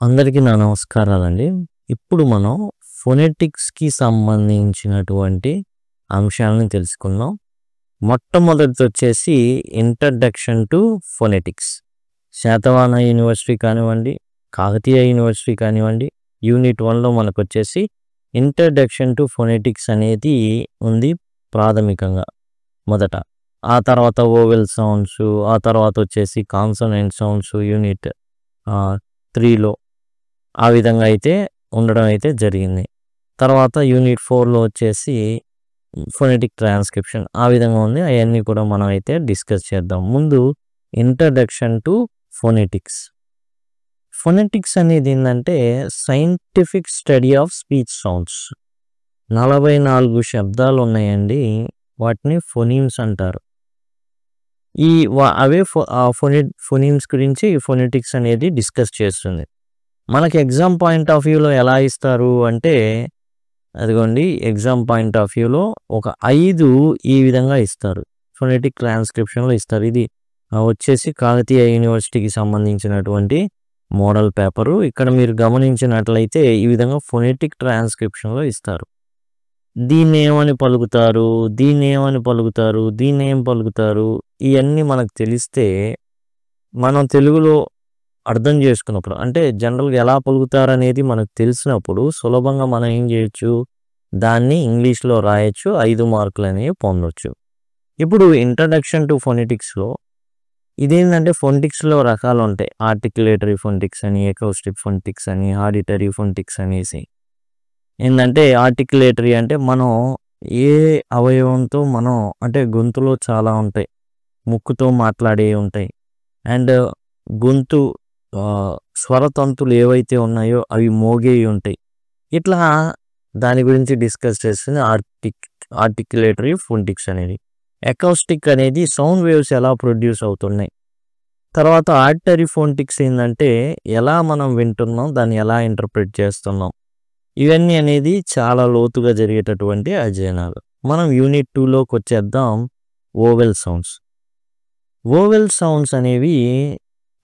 అందరికీ నా నమస్కారాలండి. ఇప్పుడు మనం ఫొనెటిక్స్‌కి సంబంధించినటువంటి అంశాలను తెలుసుకుందాం. మొట్టమొదటిదొచ్చేసి introduction to phonetics. Satavahana university కానివ్వండి, కాకతీయ యూనివర్సిటీ కానివ్వండి, యూనిట్ 1లో మనకొచ్చేసి ఇంట్రడక్షన్ టు ఫొనెటిక్స్ అనేది ఉంది ప్రాథమికంగా మొదట. ఆ తర్వాత వోవెల్ సౌండ్స్, ఆ తర్వాత వచ్చేసి కాన్సోనెంట్ సౌండ్స్ యూనిట్ 3లో ఆ విధంగా అయితే ఉండడం అయితే జరిగింది. తర్వాత యూనిట్ 4లో వచ్చేసి ఫొనెటిక్ ట్రాన్స్క్రిప్షన్ ఆ విధంగా ఉంది. అవన్నీ కూడా మనం అయితే డిస్కస్ చేద్దాం. ముందు ఇంట్రడక్షన్ టు ఫొనెటిక్స్. ఫొనెటిక్స్ అనేది ఏంటంటే scientific study of speech sounds. 44 శబ్దాలు ఉన్నాయండి. వాటిని ఫొనీమ్స్ అంటారు. అవే ఫొనీమ్స్ గురించి ఫొనెటిక్స్ అనేది డిస్కస్ చేస్తుంది. మనకి ఎగ్జామ్ పాయింట్ ఆఫ్ వ్యూలో ఎలా ఇస్తారు అంటే, అదిగోండి ఎగ్జామ్ పాయింట్ ఆఫ్ వ్యూలో ఒక 5 ఈ విధంగా ఇస్తారు. ఫొనెటిక్ ట్రాన్స్క్రిప్షన్లో ఇస్తారు. ఇది వచ్చేసి కాకతీయ యూనివర్సిటీకి సంబంధించినటువంటి మోడల్ పేపరు. ఇక్కడ మీరు గమనించినట్లయితే ఈ విధంగా ఫొనెటిక్ ట్రాన్స్క్రిప్షన్లో ఇస్తారు. దీన్నేమని పలుకుతారు, దీన్నేమని పలుకుతారు, దీన్నేం పలుకుతారు, ఇవన్నీ మనకు తెలిస్తే మనం తెలుగులో అర్థం చేసుకున్నప్పుడు, అంటే జనరల్గా ఎలా పలుకుతారు అనేది మనకు తెలిసినప్పుడు సులభంగా మనం ఏం చేయొచ్చు, దాన్ని ఇంగ్లీష్లో రాయొచ్చు, 5 మార్కులు అనేవి పొందొచ్చు. ఇప్పుడు ఇంట్రడక్షన్ టు ఫొనెటిక్స్లో ఇదేంటంటే ఫొనెటిక్స్లో రకాలు ఉంటాయి. ఆర్టిక్యులేటరీ ఫొనెటిక్స్ అని, ఎకౌస్టిక్ ఫొనెటిక్స్ అని, ఆడిటరీ ఫొనెటిక్స్ అనేసి. ఏంటంటే ఆర్టిక్యులేటరీ అంటే మనం ఏ అవయవంతో మనం, అంటే గొంతులో చాలా ఉంటాయి, ముక్కుతో మాట్లాడే ఉంటాయి, అండ్ గొంతు స్వరతంతులు ఏవైతే ఉన్నాయో అవి మోగేవి ఉంటాయి. ఇట్లా దాని గురించి డిస్కస్ చేస్తుంది ఆర్టిక్యులేటరీ ఫొనెటిక్స్ అనేది. ఎకౌస్టిక్ అనేది సౌండ్ వేవ్స్ ఎలా ప్రొడ్యూస్ అవుతున్నాయి. తర్వాత ఆడిటరీ ఫొనెటిక్స్ ఏంటంటే ఎలా మనం వింటున్నాం, దాన్ని ఎలా ఇంటర్ప్రిట్ చేస్తున్నాం, ఇవన్నీ అనేది చాలా లోతుగా జరిగేటటువంటి అధ్యయనాలు. మనం యూనిట్ 2లోకి వచ్చేద్దాం. Vowel sounds. వోవెల్ సౌండ్స్ అనేవి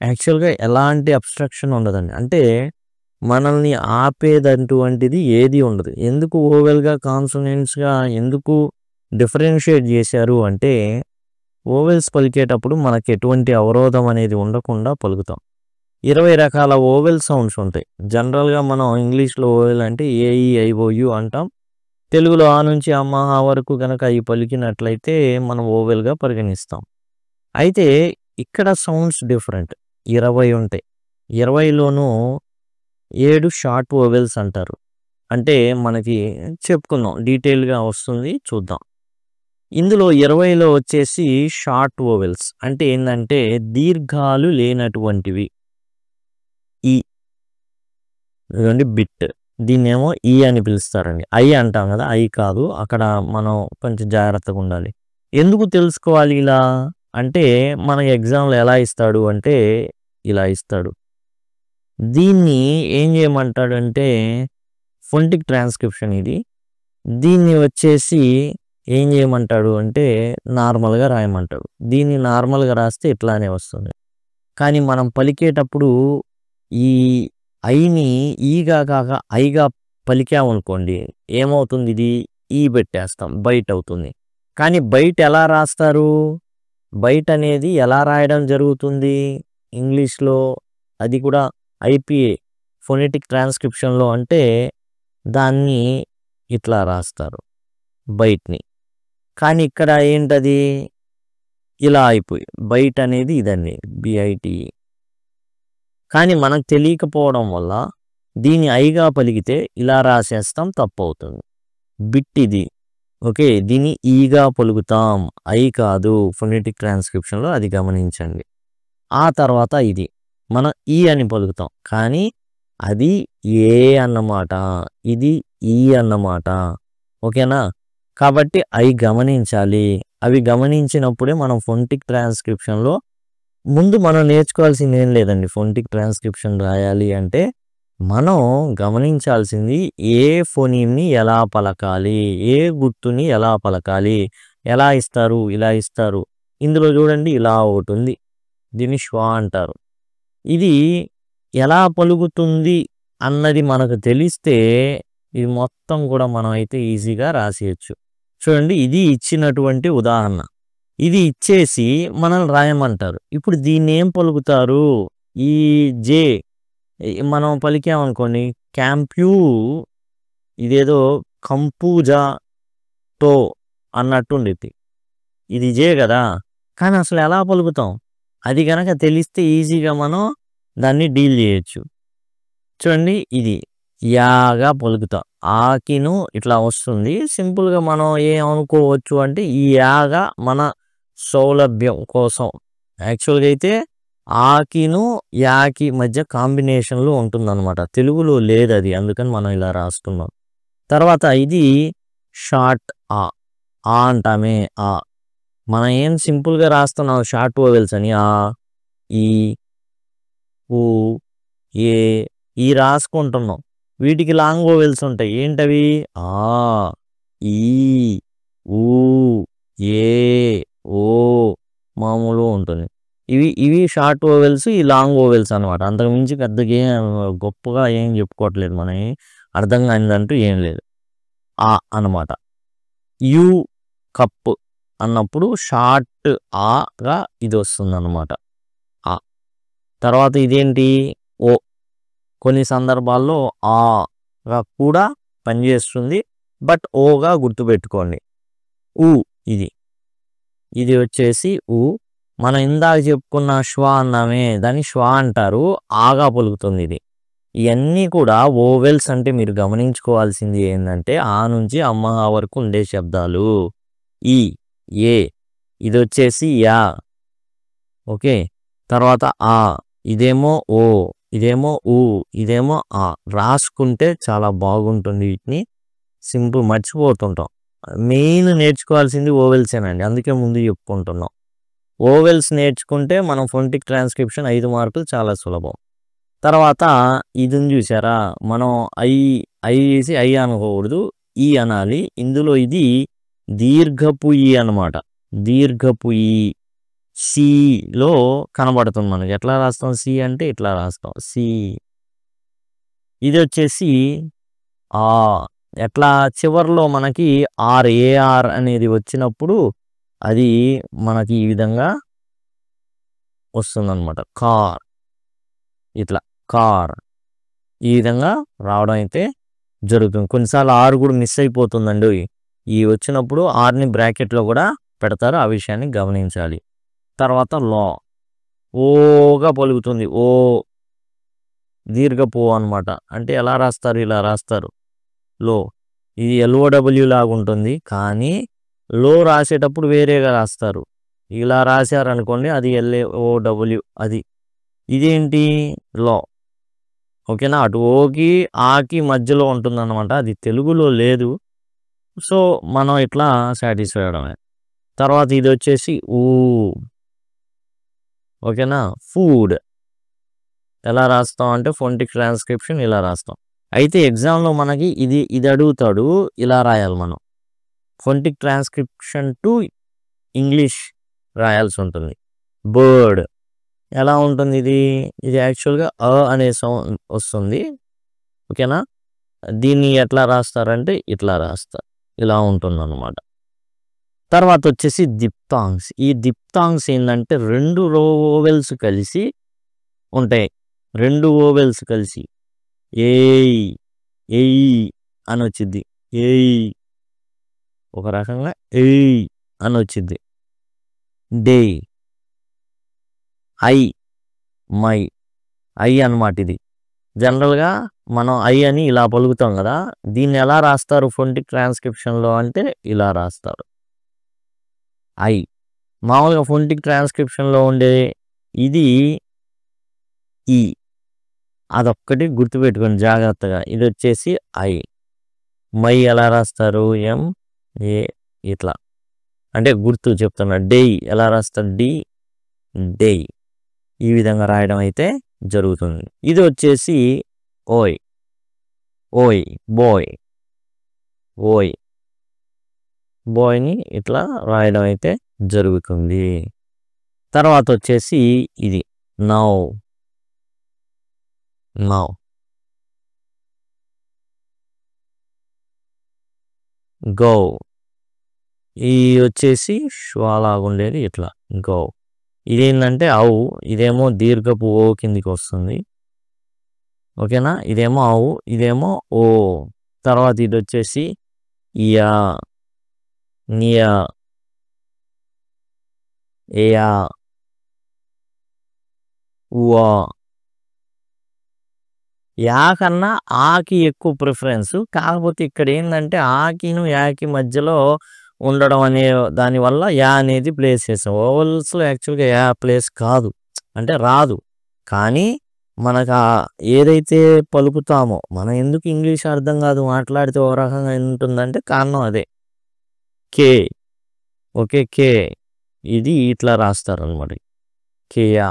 యాక్చువల్గా ఎలాంటి అబ్స్ట్రక్షన్ ఉండదండి. అంటే మనల్ని ఆపేటటువంటిది ఏది ఉండదు. ఎందుకు ఓవెల్గా కాన్సోనెంట్స్గా ఎందుకు డిఫరెన్షియేట్ చేశారు అంటే, ఓవెల్స్ పలికేటప్పుడు మనకి ఎటువంటి అవరోధం అనేది ఉండకుండా పలుకుతాం. 20 రకాల ఓవెల్ సౌండ్స్ ఉంటాయి. జనరల్గా మనం ఇంగ్లీష్లో ఓవెల్ అంటే ఏఈఐఓయు అంటాం. తెలుగులో ఆ నుంచి అమ్మ ఆ వరకు కనుక అవి పలికినట్లయితే మనం ఓవెల్గా పరిగణిస్తాం. అయితే ఇక్కడ సౌండ్స్ డిఫరెంట్. 20 ఉంటాయి. 20లోనూ 7 షార్ట్ ఓవెల్స్ అంటారు. అంటే మనకి చెప్పుకుందాం, డీటెయిల్గా వస్తుంది, చూద్దాం. ఇందులో 20లో వచ్చేసి షార్ట్ ఓవెల్స్ అంటే ఏంటంటే దీర్ఘాలు లేనటువంటివి. ఈ బిట్, దీన్నేమో ఈ అని పిలుస్తారండి. ఐ అంటాం కదా, ఐ కాదు. అక్కడ మనం కొంచెం జాగ్రత్తగా ఉండాలి. ఎందుకు తెలుసుకోవాలి ఇలా అంటే, మన ఎగ్జామ్లో ఎలా ఇస్తాడు అంటే ఇలా ఇస్తాడు. దీన్ని ఏం చేయమంటాడు అంటే ఫొనెటిక్ ట్రాన్స్క్రిప్షన్ ఇది. దీన్ని వచ్చేసి ఏం చేయమంటాడు అంటే నార్మల్గా రాయమంటాడు. దీన్ని నార్మల్గా రాస్తే ఇట్లానే వస్తుంది. కానీ మనం పలికేటప్పుడు ఈ ఐని ఈగా కాక ఐగా పలికామనుకోండి, ఏమవుతుంది, ఇది ఈ పెట్టేస్తాం, బైట్ అవుతుంది. కానీ బైట్ ఎలా రాస్తారు, బైట్ అనేది ఎలా రాయడం జరుగుతుంది ఇంగ్లీష్లో, అది కూడా ఐపీఏ ఫొనెటిక్ ట్రాన్స్క్రిప్షన్లో అంటే దాన్ని ఇట్లా రాస్తారు బైట్ని. కానీ ఇక్కడ ఏంటది ఇలా అయిపోయి బైట్ అనేది ఇదండి, బిఐటి. కానీ మనకు తెలియకపోవడం వల్ల దీన్ని ఐగా పలికితే ఇలా రాసేస్తాం, తప్పు అవుతుంది. బిట్ ఇది, ఓకే, దీన్ని ఈగా పలుకుతాం, ఐ కాదు ఫొనెటిక్ ట్రాన్స్క్రిప్షన్లో, అది గమనించండి. ఆ తర్వాత ఇది మనం ఈ అని పలుకుతాం, కానీ అది ఏ అన్నమాట, ఇది ఈ అన్నమాట, ఓకేనా. కాబట్టి అవి గమనించాలి. అవి గమనించినప్పుడే మనం ఫొనెటిక్ ట్రాన్స్క్రిప్షన్లో, ముందు మనం నేర్చుకోవాల్సింది ఏం లేదండి. ఫొనెటిక్ ట్రాన్స్క్రిప్షన్ రాయాలి అంటే మనం గమనించాల్సింది ఏ ఫోనీమ్ని ఎలా పలకాలి, ఏ గుర్తుని ఎలా పలకాలి, ఎలా ఇస్తారు, ఇలా ఇస్తారు. ఇందులో చూడండి ఇలా ఒకటి ఉంది, దీన్ని శ్వా అంటారు. ఇది ఎలా పలుకుతుంది అన్నది మనకు తెలిస్తే ఇది మొత్తం కూడా మనం అయితే ఈజీగా రాసేయచ్చు. చూడండి, ఇది ఇచ్చినటువంటి ఉదాహరణ. ఇది ఇచ్చేసి మనల్ని రాయమంటారు. ఇప్పుడు దీన్ని ఏం పలుకుతారు? ఈ జే మనం పలికామనుకోండి, క్యాంప్యూ, ఇదేదో కంపూజా తో అన్నట్టు ఉండిద్ది. ఇది జే కదా, కానీ అసలు ఎలా పలుకుతాం? అది గనక తెలిస్తే ఈజీగా మనం దాన్ని డీల్ చేయొచ్చు. చూడండి, ఇది యాగా పలుకుతాం. ఆకిను ఇట్లా వస్తుంది. సింపుల్గా మనం ఏమనుకోవచ్చు అంటే ఈ యాగా మన సౌలభ్యం కోసం. యాక్చువల్గా అయితే ఆకిను యాకి మధ్య కాంబినేషన్లో ఉంటుందన్నమాట. తెలుగులో లేదు అది, అందుకని మనం ఇలా రాసుకున్నాం. తర్వాత ఇది షార్ట్ ఆ అంటామే. ఆ మనం ఏం సింపుల్గా రాస్తున్నాం షార్ట్ ఓవెల్స్ అని. ఆ, ఈ, ఊ, ఏ ఈ రాసుకుంటున్నాం. వీటికి లాంగ్ ఓవెల్స్ ఉంటాయి. ఏంటవి? ఆ, ఈ, ఊ, ఏ, ఓ మామూలు ఉంటుంది. ఇవి షార్ట్ ఓవెల్స్, ఈ లాంగ్ ఓవెల్స్ అనమాట. అంతకుమించి పెద్దగా గొప్పగా ఏం చెప్పుకోవట్లేదు. మనం అర్థం కానిదంటూ ఏం లేదు. ఆ అన్నమాట. యు కప్ అన్నప్పుడు షార్ట్ ఆగా ఇది వస్తుంది అనమాట. ఆ తర్వాత ఇదేంటి? ఓ. కొన్ని సందర్భాల్లో ఆగా కూడా పనిచేస్తుంది, బట్ ఓగా గుర్తుపెట్టుకోండి. ఊ ఇది వచ్చేసి ఊ. మనం ఇందాక చెప్పుకున్న శ్వ అన్నామే, దాన్ని శ్వ అంటారు. ఆగా పలుకుతుంది ఇది. ఇవన్నీ కూడా ఓవెల్స్. అంటే మీరు గమనించుకోవాల్సింది ఏంటంటే ఆ నుంచి అమ్మ వరకు ఉండే శబ్దాలు. ఈ, ఏ, ఇది వచ్చేసి యా. ఓకే, తర్వాత ఆ, ఇదేమో ఓ, ఇదేమో ఊ, ఇదేమో ఆ. రాసుకుంటే చాలా బాగుంటుంది. వీటిని సింపుల్ మర్చిపోతుంటాం. మెయిన్ నేర్చుకోవాల్సింది ఓవెల్సేనండి, అందుకే ముందు చెప్పుకుంటున్నాం. ఓవెల్స్ నేర్చుకుంటే మనం ఫొనెటిక్ ట్రాన్స్క్రిప్షన్ 5 మార్కులు చాలా సులభం. తర్వాత ఇది చూసారా, మనం ఐ చేసి ఐ అనకూడదు, ఈ అనాలి. ఇందులో ఇది దీర్ఘపు ఈ అనమాట. దీర్ఘపు ఈ సిలో కనబడుతుంది మనకి. ఎట్లా రాస్తాం? సి అంటే ఇట్లా రాస్తాం, సి. ఇది వచ్చేసి ఆ. ఎట్లా? చివర్లో మనకి ఏఆర్ అనేది వచ్చినప్పుడు అది మనకి ఈ విధంగా వస్తుందన్నమాట. కార్, ఇట్లా కార్ ఈ విధంగా రావడం అయితే జరుగుతుంది. కొన్నిసార్లు ఆర్ కూడా మిస్ అయిపోతుందండి. ఈ వచ్చినప్పుడు ఆర్ని బ్రాకెట్లో కూడా పెడతారు, ఆ విషయాన్ని గమనించాలి. తర్వాత లో, ఓగా పలుకుతుంది. ఓ దీర్ఘపో అనమాట. అంటే ఎలా రాస్తారు? ఇలా రాస్తారు, లో. ఇది ఎల్ఓడబ్ల్యూ లాగా ఉంటుంది, కానీ లో రాసేటప్పుడు వేరేగా రాస్తారు. ఇలా రాశారనుకోండి, అది ఎల్ఓడబ్ల్యూ. అది ఇదేంటి? లో. ఓకేనా? అటు ఓకి ఆకి మధ్యలో ఉంటుందన్నమాట. అది తెలుగులో లేదు, సో మనం ఇట్లా సాటిస్ఫై అవడమే. తర్వాత ఇది వచ్చేసి ఊ. ఓకేనా? ఫుడ్ ఎలా రాస్తాం అంటే ఫొనెటిక్ ట్రాన్స్క్రిప్షన్ ఇలా రాస్తాం. అయితే ఎగ్జామ్లో మనకి ఇది అడుగుతాడు, ఇలా రాయాలి మనం. ఫొనెటిక్ ట్రాన్స్క్రిప్షన్ టు ఇంగ్లీష్ రాయాల్సి ఉంటుంది. బర్డ్ ఎలా ఉంటుంది? ఇది యాక్చువల్గా అనే సౌండ్ వస్తుంది. ఓకేనా? దీన్ని ఎట్లా రాస్తారంటే ఇట్లా రాస్తారు, ఇలా ఉంటుంది అన్నమాట. తర్వాత వచ్చేసి దిప్తాంగ్స్. ఈ దిప్తాంగ్స్ ఏంటంటే 2 ఓవెల్స్ కలిసి ఉంటాయి. 2 ఓవెల్స్ కలిసి ఏయ్, ఎయ్ అని వచ్చింది. ఏయ్ ఒక రకంగా ఏయ్ అని వచ్చింది. డే, ఐ, మై, ఐ అన్నమాట. ఇది జనరల్గా మనం ఐ అని ఇలా పలుకుతాం కదా, దీన్ని ఎలా రాస్తారు ఫొనెటిక్ ట్రాన్స్క్రిప్షన్లో అంటే ఇలా రాస్తారు, ఐ. మామూలుగా ఫొనెటిక్ ట్రాన్స్క్రిప్షన్లో ఉండే ఇది ఈ. అదొక్కటి గుర్తుపెట్టుకోండి జాగ్రత్తగా. ఇది వచ్చేసి ఐ. మై ఎలా రాస్తారు? ఎం, ఏ, ఇట్లా. అంటే గుర్తు చెప్తున్నా. డే ఎలా రాస్తారు? D, day. ఈ విధంగా రాయడం అయితే జరుగుతుంది. ఇది వచ్చేసి ఓయ్. ఓయ్, బాయ్. ఓయ్, బాయ్ని ఇట్లా రాయడం అయితే జరుగుతుంది. తర్వాత వచ్చేసి ఇది నౌ. నౌ. గో. ఈ వచ్చేసి శ్వాలాగుండేది ఇట్లా గో. ఇదేంటంటే అవు, ఇదేమో దీర్ఘపు ఓ కిందికి వస్తుంది. ఓకేనా, ఇదేమో అవు, ఇదేమో ఓ. తర్వాత ఇది వచ్చేసి ఇయా, నియా, ఏయా, ఉవా. యా కన్నా ఆకి ఎక్కువ ప్రిఫరెన్స్. కాకపోతే ఇక్కడ ఏంటంటే ఆకిను యాకి మధ్యలో ఉండడం అనే దానివల్ల యా అనేది ప్లేస్ చేసాం. ఓవల్స్లో యాక్చువల్గా యా ప్లేస్ కాదు, అంటే రాదు. కానీ మనకు ఏదైతే పలుకుతామో, మనం ఎందుకు ఇంగ్లీష్ అర్థం కాదు మాట్లాడితే ఓ రకంగా ఉంటుందంటే కారణం అదే. కే. ఓకే, కే ఇది ఇట్లా రాస్తారు అనమాట. కేయా,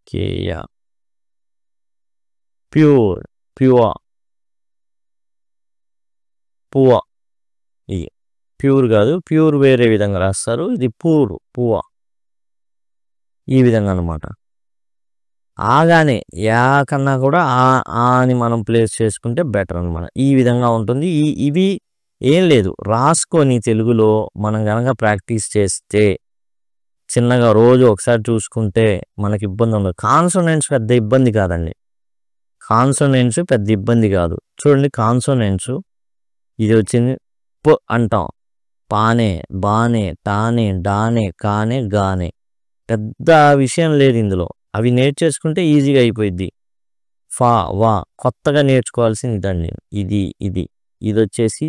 కేయా. ప్యూర్, ప్యూర్, పువ. ఇది ప్యూర్ కాదు, ప్యూర్ వేరే విధంగా రాస్తారు, ఇది పూర్, పువ. ఈ విధంగా అనమాట. ఆగానే యా కన్నా కూడా ఆ అని మనం ప్లేస్ చేసుకుంటే బెటర్ అనమాట. ఈ విధంగా ఉంటుంది. ఇవి ఏం లేదు, రాసుకొని తెలుగులో మనం కనుక ప్రాక్టీస్ చేస్తే చిన్నగా రోజు ఒకసారి చూసుకుంటే మనకి ఇబ్బంది ఉండదు. కాన్సోనెంట్స్ పెద్ద ఇబ్బంది కాదండి, కాన్సోనెంట్స్ పెద్ద ఇబ్బంది కాదు. చూడండి, కాన్సోనెంట్స్ ఇది వచ్చింది ప అంటాం, పానే, బానే, టానే, డానే, కానే, గానే. పెద్ద విషయం లేదు ఇందులో, అవి నేర్చేసుకుంటే ఈజీగా అయిపోయింది. ఫా, వా కొత్తగా నేర్చుకోవాల్సింది ఇదండి. ఇది ఇది ఇది వచ్చేసి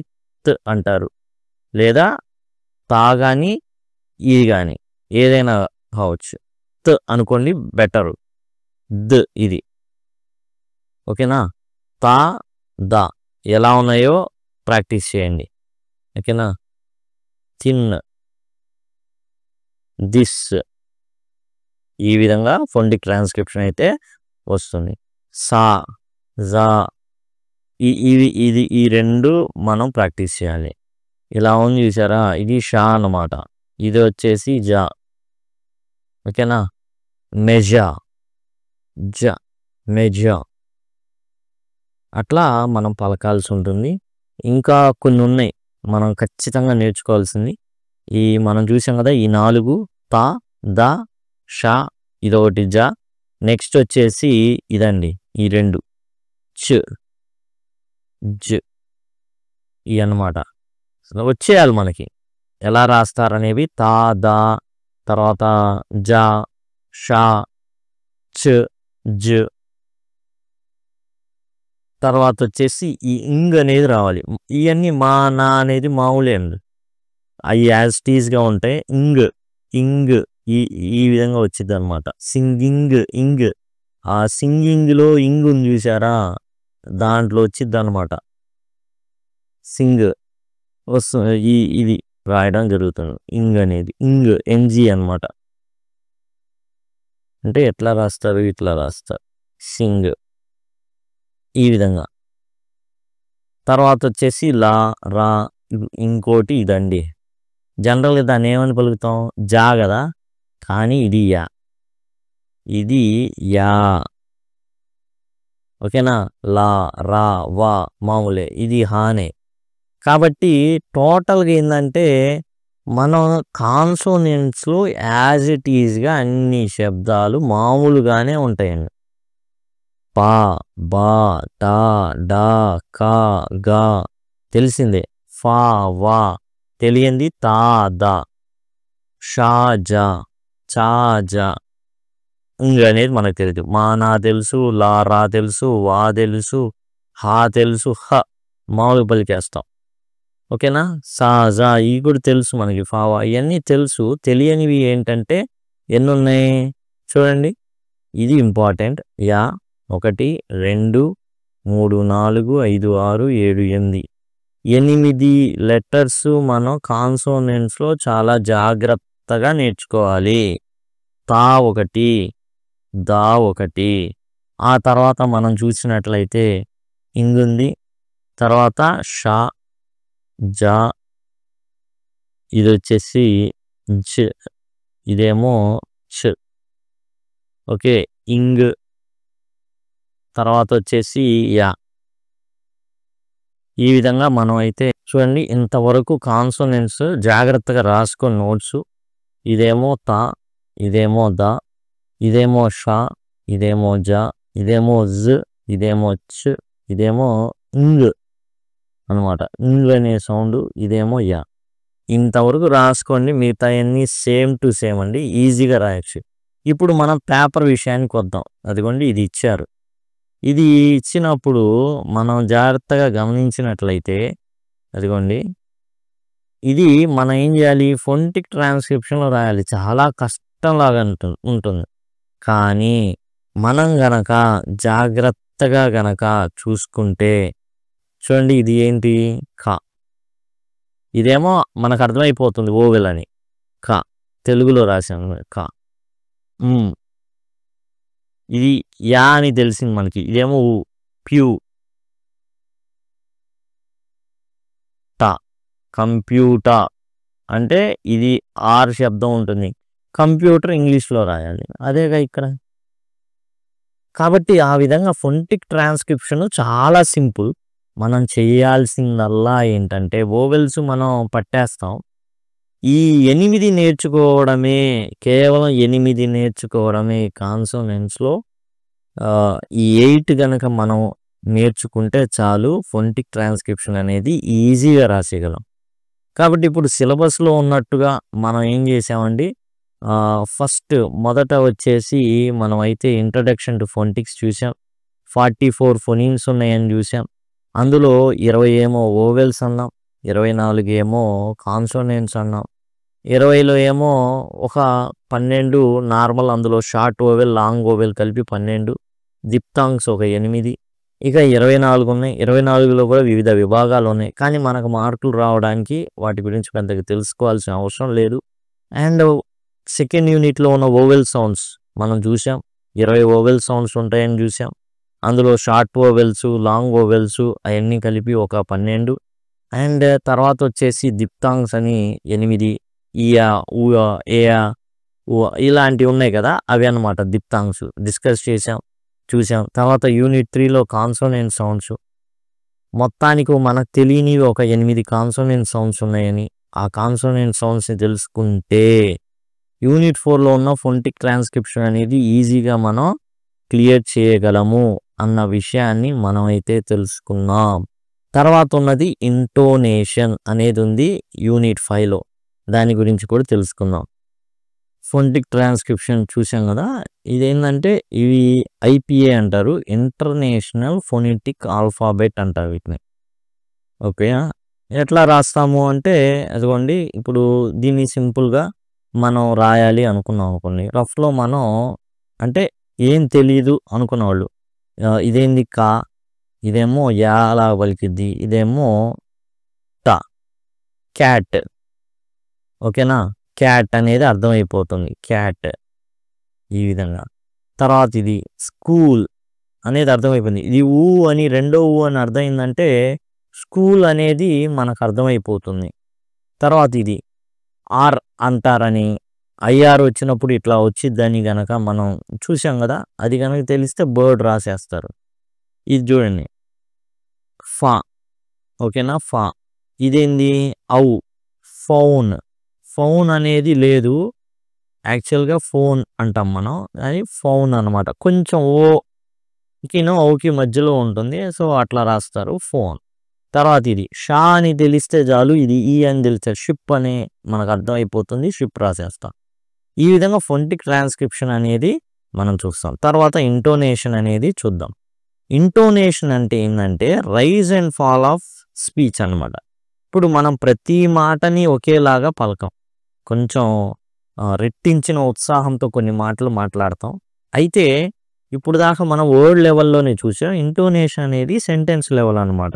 త్ అంటారు, లేదా తా కానీ ఇది కానీ ఏదైనా కావచ్చు. త్ అనుకోండి బెటరు. ద్ ఇది. ఓకేనా, తా, దా ఎలా ఉన్నాయో ప్రాక్టీస్ చేయండి. ఓకేనా, తిన్, దిస్. ఈ విధంగా ఫోనెటిక్ ట్రాన్స్క్రిప్షన్ అయితే వస్తుంది. సా, జా, ఇది ఈ రెండు మనం ప్రాక్టీస్ చేయాలి. ఇలా ఉంది చూసారా, ఇది షా అన్నమాట, ఇది వచ్చేసి జా. ఓకేనా, మెజా, జ, మెజా. అట్లా మనం పలకాల్సి ఉంటుంది. ఇంకా కొన్ని ఉన్నాయి మనం ఖచ్చితంగా నేర్చుకోవాల్సింది. మనం చూసాం కదా, ఈ 4 తా, దా, షా, ఇదొకటి జా. నెక్స్ట్ వచ్చేసి ఇదండి, ఈ 2 చ్, జ్, ఇవి అన్నమాట. వచ్చేయాలి మనకి ఎలా రాస్తారనేవి. తా, దా, తర్వాత జా, షా, చ్, జ్. తర్వాత వచ్చేసి ఈ ఇంగ్ అనేది రావాలి. ఇవన్నీ మా, నా అనేది మామూలే అండి, అవి యాజ్ టీజ్గా ఉంటాయి. ఇంగ్, ఇంగ్ ఈ విధంగా వచ్చింది అనమాట. సింగింగ్, ఇంగ్. ఆ సింగింగ్లో ఇంగ్ ఉంది చూసారా, దాంట్లో వచ్చింది అనమాట సింగ్. వస్తుంది ఇది రాయడం జరుగుతుంది. ఇంగ్ అనేది ఇంగ్, ఎన్జీ అనమాట. అంటే ఎట్లా రాస్తారు, ఇట్లా రాస్తారు, సింగ్ ఈ విధంగా. తర్వాత వచ్చేసి లా, రా. ఇంకోటి ఇదండి, జనరల్గా దాన్ని ఏమని పలుకుతాం, జా కదా, కానీ ఇది యా, ఇది యా. ఓకేనా, లా, రా, వా మామూలే, ఇది హానే. కాబట్టి టోటల్గా ఏంటంటే మనం కాన్సోనెంట్స్లో యాజ్ ఇట్ ఈజ్గా అన్ని శబ్దాలు మామూలుగానే ఉంటాయండి. పా, బా, టా, డా, కా, గా తెలిసిందే. ఫా, వా తెలియంది. తా, దా, షా, జా, చా, జా. ఇంగ్ అనేది మనకు తెలియదు. మా, నా తెలుసు, లా, రా తెలుసు, వా తెలుసు, హా తెలుసు, హ మామూలు పలికేస్తాం. ఓకేనా, సా, జా ఇవి కూడా తెలుసు మనకి, ఫావా ఇవన్నీ తెలుసు. తెలియనివి ఏంటంటే ఎన్ని ఉన్నాయి చూడండి, ఇది ఇంపార్టెంట్. యా 1, 2, 3, 4, 5, 6, 7, 8 లెటర్స్ మనం కాన్సోనెంట్స్లో చాలా జాగ్రత్తగా నేర్చుకోవాలి. తా 1, దా 1. ఆ తర్వాత మనం చూసినట్లయితే ఇంగుంది, తర్వాత షా, జా, ఇది వచ్చేసి జ, ఇదేమో చ్. ఓకే, ఇంగ్, తర్వాత వచ్చేసి యా. ఈ విధంగా మనం అయితే చూడండి ఇంతవరకు కాన్సోనెంట్స్ జాగ్రత్తగా రాసుకొని నోట్స్. ఇదేమో త, ఇదేమో ద, ఇదేమో ష, ఇదేమో జ, ఇదేమో జ, ఇదేమో చ్, ఇదేమో ఇంగ్ అనమాట. ఇంగ్ అనే సౌండ్, ఇదేమో యా. ఇంతవరకు రాసుకోండి. మిగతా అన్నీ సేమ్ టు సేమ్ అండి, ఈజీగా రాయొచ్చు. ఇప్పుడు మనం పేపర్ విషయానికి వద్దాం. అదిగోండి ఇది ఇచ్చారు. ఇది ఇచ్చినప్పుడు మనం జాగ్రత్తగా గమనించినట్లయితే అదిగోండి ఇది మనం ఏం చేయాలి, ఫొనెటిక్ ట్రాన్స్క్రిప్షన్లో రాయాలి. చాలా కష్టంలాగా ఉంటుంది. కానీ మనం గనక జాగ్రత్తగా గనక చూసుకుంటే చూడండి ఇది ఏంటి క. ఇదేమో మనకు అర్థమైపోతుంది ఓవెల్ అని, క తెలుగులో రాశాను క. ఇది యా అని తెలిసింది మనకి. ఇదేమో ఊ, ప్యూ. ట కంప్యూటర్ అంటే ఇది ఆర్ శబ్దం ఉంటుంది. కంప్యూటర్ ఇంగ్లీష్లో రాయాలి, అదేగా ఇక్కడ. కాబట్టి ఆ విధంగా ఫొనెటిక్ ట్రాన్స్క్రిప్షన్ చాలా సింపుల్. మనం చేయాల్సిందల్లా ఏంటంటే ఓవెల్స్ మనం పట్టేస్తాం. ఈ 8 నేర్చుకోవడమే, కేవలం 8 నేర్చుకోవడమే కాన్సోనెంట్స్లో. ఈ 8 గనక మనం నేర్చుకుంటే చాలు, ఫొనెటిక్ ట్రాన్స్క్రిప్షన్ అనేది ఈజీగా రాసేయగలం. కాబట్టి ఇప్పుడు సిలబస్లో ఉన్నట్టుగా మనం ఏం చేసామండి, ఫస్ట్ మొదట వచ్చేసి మనం అయితే ఇంట్రడక్షన్ టు ఫొనెటిక్స్ చూసాం. 44 ఫొనీమ్స్ ఉన్నాయని చూసాం. అందులో 20 ఏమో ఓవెల్స్ అన్నాం, 24 ఏమో కాన్సోనెంట్స్ అన్నాం, 20లో ఏమో ఒక 12 నార్మల్, అందులో షార్ట్ ఓవెల్ లాంగ్ ఓవెల్ కలిపి 12, దిప్తాంగ్స్ ఒక 8. ఇక 24 ఉన్నాయి. 24లో కూడా వివిధ విభాగాలు ఉన్నాయి. కానీ మనకు మార్కులు రావడానికి వాటి గురించి పెద్దగా తెలుసుకోవాల్సిన అవసరం లేదు. అండ్ సెకండ్ యూనిట్లో ఉన్న ఓవెల్ సౌండ్స్ మనం చూసాం. 20 ఓవెల్ సౌండ్స్ ఉంటాయని చూసాం. అందులో షార్ట్ ఓవెల్స్, లాంగ్ ఓవెల్స్ అవన్నీ కలిపి ఒక 12. అండ్ తర్వాత వచ్చేసి దిప్తాంగ్స్ అని 8, ఇయా, ఊయా, ఏయా, ఇలాంటివి ఉన్నాయి కదా, అవి అన్నమాట దిప్తాంగ్స్. డిస్కస్ చూసాం. తర్వాత యూనిట్ 3లో కాన్సోనెంట్ సౌండ్స్. మొత్తానికి మనకు తెలియనివి ఒక 8 కాన్సోనెంట్ సౌండ్స్ ఉన్నాయని, ఆ కాన్సోనెంట్ సౌండ్స్ని తెలుసుకుంటే యూనిట్ 4లో ఉన్న ఫొనెటిక్ ట్రాన్స్క్రిప్షన్ అనేది ఈజీగా మనం క్లియర్ చేయగలము అన్న విషయాన్ని మనం అయితే తెలుసుకున్నాం. తర్వాత ఉన్నది ఇంటోనేషన్ అనేది ఉంది యూనిట్ 5లో. దాని గురించి కూడా తెలుసుకుందాం. ఫొనెటిక్ ట్రాన్స్క్రిప్షన్ చూసాం కదా, ఇదేంటంటే ఇవి ఐపీఏ అంటారు, ఇంటర్నేషనల్ ఫొనెటిక్ ఆల్ఫాబెట్ అంటారు వీటిని. ఓకే, ఎట్లా రాస్తాము అంటే అదిగోండి ఇప్పుడు దీన్ని సింపుల్గా మనం రాయాలి అనుకున్నాం అనుకోండి. రఫ్లో మనం అంటే ఏం తెలీదు అనుకున్న వాళ్ళు, ఇదేంది కా, ఇదేమో యాలా పలికిద్ది, ఇదేమో ట, క్యాట్. ఓకేనా, క్యాట్ అనేది అర్థమైపోతుంది, క్యాట్ ఈ విధంగా. తర్వాత ఇది స్కూల్ అనేది అర్థమైపోయింది. ఇది ఊ అని, రెండో ఊ అని అర్థమైందంటే స్కూల్ అనేది మనకు అర్థమైపోతుంది. తర్వాత ఇది ఆర్ అంటారని, ఐఆర్ వచ్చినప్పుడు ఇట్లా వచ్చిద్దని గనక మనం చూసాం కదా, అది కనుక తెలిస్తే బర్డ్ రాసేస్తారు. ఇది చూడండి ఫా. ఓకేనా, ఫా. ఇదేంది ఔ, ఫోన్. ఫోన్ అనేది లేదు, యాక్చువల్గా ఫోన్ అంటాం మనం, అది ఫోన్ అనమాట. కొంచెం ఓకినో ఓకి మధ్యలో ఉంటుంది, సో అట్లా రాస్తారు ఫోన్. తర్వాత ఇది షా అని తెలిస్తే చాలు, ఇది ఈ అని తెలిస్తే షిప్ అని మనకు అర్థమైపోతుంది, షిప్ రాసేస్తాం. ఈ విధంగా ఫొనెటిక్ ట్రాన్స్క్రిప్షన్ అనేది మనం చూస్తాం. తర్వాత ఇంటోనేషన్ అనేది చూద్దాం. ఇంటోనేషన్ అంటే ఏంటంటే rise and fall of speech అనమాట. ఇప్పుడు మనం ప్రతి మాటని ఒకేలాగా పలకం, కొంచెం రెట్టించిన ఉత్సాహంతో కొన్ని మాటలు మాట్లాడతాం. అయితే ఇప్పుడు దాకా మనం వర్డ్ లెవెల్లోనే చూసాం, ఇంటోనేషన్ అనేది సెంటెన్స్ లెవెల్ అనమాట.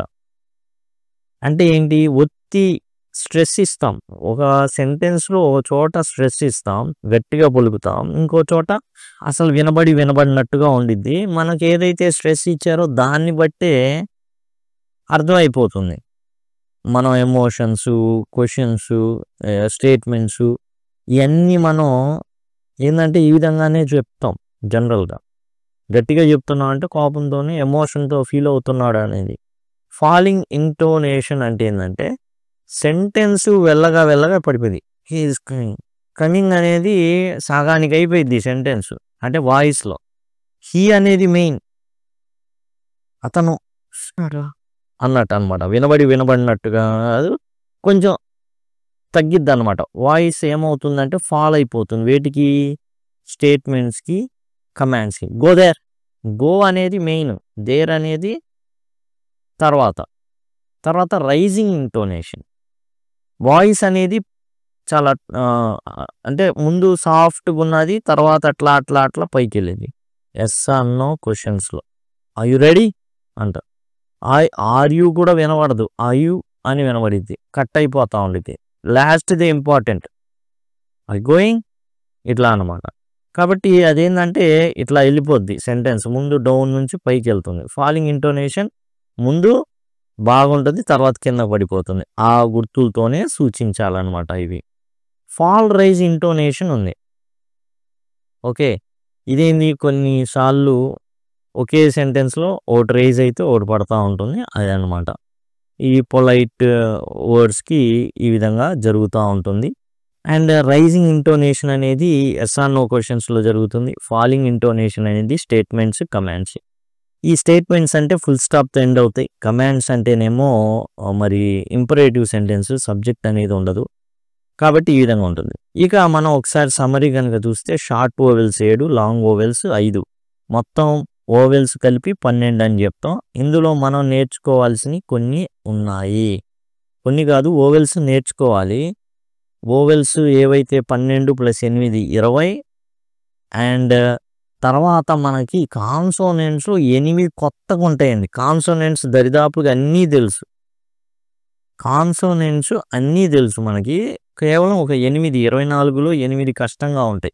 అంటే ఏంటి, ఒత్తి స్ట్రెస్ ఇస్తాం. ఒక సెంటెన్స్లో ఒక చోట స్ట్రెస్ ఇస్తాం, గట్టిగా పలుకుతాం, ఇంకో చోట అసలు వినబడినట్టుగా ఉండిద్ది. మనకు ఏదైతే స్ట్రెస్ ఇచ్చారో దాన్ని బట్టే అర్థమైపోతుంది. మనం ఎమోషన్స్, క్వశ్చన్స్, గట్టిగా చెప్తున్నావు అంటే కోపంతోనే ఎమోషన్తో ఫీల్ అవుతున్నాడు అనేది. ఫాలింగ్ ఇంటోనేషన్ అంటే ఏంటంటే సెంటెన్స్ వెళ్ళగా వెళ్ళగా పడిపోయింది. He's coming. కమింగ్ అనేది సగానికి అయిపోయింది సెంటెన్స్, అంటే వాయిస్లో. హీ అనేది మెయిన్, అతను అన్నట్టు అనమాట. వినబడినట్టుగా అది కొంచెం తగ్గిద్ది అనమాట. వాయిస్ ఏమవుతుందంటే ఫాల్ అయిపోతుంది. వేటికి? స్టేట్మెంట్స్కి, కమాండ్స్కి. గో దేర్, గో అనేది మెయిన్, దేర్ అనేది తర్వాత. Rising intonation. వాయిస్ అనేది చాలా అంటే ముందు సాఫ్ట్గా ఉన్నది, తర్వాత అట్లా పైకి వెళ్ళింది. ఎస్ ఆర్ నో క్వశ్చన్స్లో ఆర్ యు రెడీ అంట. ఆర్ యూ కూడా వినబడదు, ఆర్ యూ అని వినబడిద్ది, కట్ అయిపోతా ఉండిద్ది. లాస్ట్ది ఇంపార్టెంట్, ఐ గోయింగ్, ఇట్లా అనమాట. కాబట్టి అదేంటంటే ఇట్లా వెళ్ళిపోద్ది సెంటెన్స్, ముందు డౌన్ నుంచి పైకి వెళ్తుంది. ఫాలింగ్ ఇంటోనేషన్ ముందు బాగుంటుంది, తర్వాత కింద పడిపోతుంది. ఆ గుర్తులతోనే సూచించాలన్నమాట ఇవి. ఫాల్ రైజ్ ఇంటోనేషన్ ఉంది. ఓకే, ఇదేంది? కొన్నిసార్లు ఒకే సెంటెన్స్లో ఒకటి రైజ్ అయితే ఒకటి పడతా ఉంటుంది, అదనమాట. ఈ పొలైట్ వర్డ్స్కి ఈ విధంగా జరుగుతూ ఉంటుంది. అండ్ రైజింగ్ ఇంటోనేషన్ అనేది ఎస్ ఆర్ నో క్వశ్చన్స్లో జరుగుతుంది. ఫాలింగ్ ఇంటోనేషన్ అనేది స్టేట్మెంట్స్, కమాండ్స్. ఈ స్టేట్మెంట్స్ అంటే ఫుల్ స్టాప్తో ఎండ్ అవుతాయి. కమాండ్స్ అంటేనేమో మరి ఇంపరేటివ్ సెంటెన్స్, సబ్జెక్ట్ అనేది ఉండదు. కాబట్టి ఈ విధంగా ఉంటుంది. ఇక మనం ఒకసారి సమ్మరీ కనుక చూస్తే షార్ట్ ఓవెల్స్ 7, లాంగ్ ఓవెల్స్ 5, మొత్తం ఓవెల్స్ కలిపి 12 అని చెప్తాం. ఇందులో మనం నేర్చుకోవాల్సినవి కొన్ని ఉన్నాయి, కొన్ని కాదు, ఓవెల్స్ నేర్చుకోవాలి. ఓవెల్స్ ఏవైతే 12 + 8 20. అండ్ తర్వాత మనకి కాన్సోనెంట్స్లో 8 కొత్తగా ఉంటాయండి. కాన్సోనెంట్స్ దరిదాపుగా అన్నీ తెలుసు, కాన్సోనెంట్స్ అన్నీ తెలుసు మనకి, కేవలం ఒక 8, 24లో 8 కష్టంగా ఉంటాయి.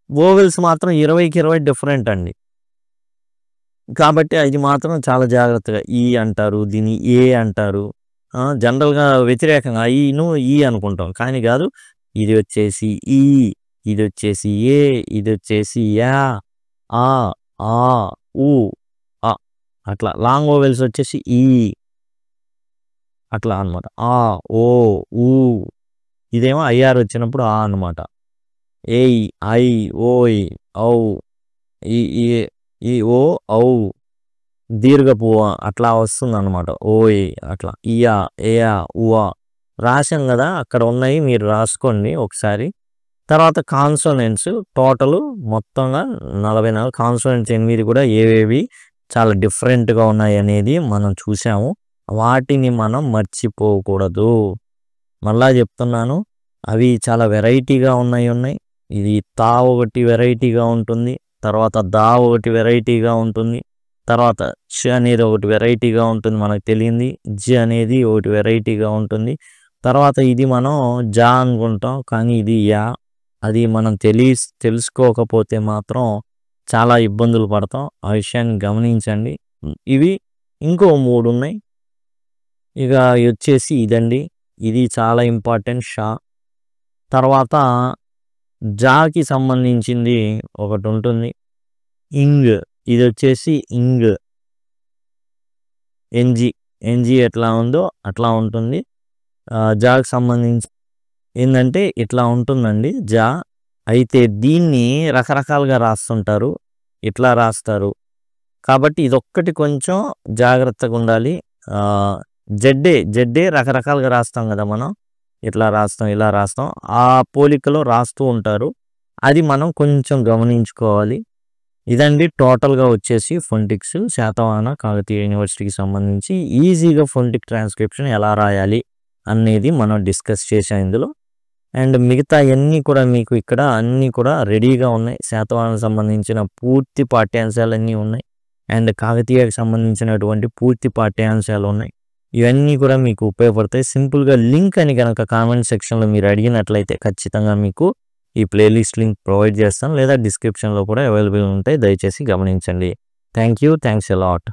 ఓవెల్స్ మాత్రం 20కి 20 డిఫరెంట్ అండి. కాబట్టి అది మాత్రం చాలా జాగ్రత్తగా ఈ అంటారు, దీన్ని ఏ అంటారు. జనరల్గా వ్యతిరేకంగా ఐను ఈ అనుకుంటాం, కానీ కాదు. ఇది వచ్చేసి ఈ, ఇది వచ్చేసి ఏ, ఇది వచ్చేసి యా, ఆ, ఊ, ఆ, అట్లా. లాంగ్ ఓవెల్స్ వచ్చేసి ఈ, అట్లా అనమాట. ఆ, ఓ, ఊ. ఇదేమో ఐఆర్ వచ్చినప్పుడు ఆ అనమాట. ఏయ్, ఐ, ఓయ్, ఔ, ఈ ఓ, ఔ, దీర్ఘపు అట్లా వస్తుంది అనమాట. ఓయ్, అట్లా. ఇయా, ఏయా, ఊవా రాశాం కదా, అక్కడ ఉన్నాయి, మీరు రాసుకోండి ఒకసారి. తర్వాత కాన్సోనెంట్స్ టోటల్ మొత్తంగా 44 కాన్సోనెంట్స్ 8 కూడా ఏవేవి చాలా డిఫరెంట్గా ఉన్నాయి అనేది మనం చూసాము. వాటిని మనం మర్చిపోకూడదు. మళ్ళా చెప్తున్నాను, అవి చాలా వెరైటీగా ఉన్నాయి. ఇది తా ఒకటి వెరైటీగా ఉంటుంది, తర్వాత దా ఒకటి వెరైటీగా ఉంటుంది, తర్వాత చ అనేది ఒకటి వెరైటీగా ఉంటుంది, మనకు తెలియంది. జ అనేది ఒకటి వెరైటీగా ఉంటుంది. తర్వాత ఇది మనం జా అనుకుంటాం, కానీ ఇది యా. అది మనం తెలుసుకోకపోతే మాత్రం చాలా ఇబ్బందులు పడతాం. ఆ విషయాన్ని గమనించండి. ఇవి ఇంకో 3 ఉన్నాయి. ఇక వచ్చేసి ఇదండి, ఇది చాలా ఇంపార్టెంట్, షా. తర్వాత జాకి సంబంధించింది ఒకటి ఉంటుంది, ఇంగ్. ఇది వచ్చేసి ఇంగ్, ఎన్జి ఎట్లా ఉందో అట్లా ఉంటుంది. జాకి సంబంధించి ఏంటంటే ఇట్లా ఉంటుందండి జా. అయితే దీన్ని రకరకాలుగా రాస్తుంటారు, ఇట్లా రాస్తారు. కాబట్టి ఇదొక్కటి కొంచెం జాగ్రత్తగా ఉండాలి. జడ్డే రకరకాలుగా రాస్తాం కదా మనం, ఇట్లా రాస్తాం, ఇలా రాస్తాం, ఆ పోలికలో రాస్తూ ఉంటారు. అది మనం కొంచెం గమనించుకోవాలి. ఇదండి టోటల్గా వచ్చేసి ఫొనెటిక్స్ శాతవాహన కాకతీయ యూనివర్సిటీకి సంబంధించి ఈజీగా ఫొనెటిక్ ట్రాన్స్క్రిప్షన్ ఎలా రాయాలి అనేది మనం డిస్కస్ చేసాం ఇందులో. అండ్ మిగతా అన్నీ కూడా మీకు ఇక్కడ అన్నీ కూడా రెడీగా ఉన్నాయి. శాతవాహనకు సంబంధించిన పూర్తి పాఠ్యాంశాలన్నీ ఉన్నాయి, అండ్ కాకతీయకు సంబంధించినటువంటి పూర్తి పాఠ్యాంశాలు ఉన్నాయి. ఇవన్నీ కూడా మీకు ఉపయోగపడతాయి. సింపుల్గా లింక్ అని కనుక కామెంట్ సెక్షన్లో మీరు అడిగినట్లయితే ఖచ్చితంగా మీకు ఈ ప్లేలిస్ట్ లింక్ ప్రొవైడ్ చేస్తాను, లేదా డిస్క్రిప్షన్లో కూడా అవైలబుల్ ఉంటాయి. దయచేసి గమనించండి. Thanks a lot.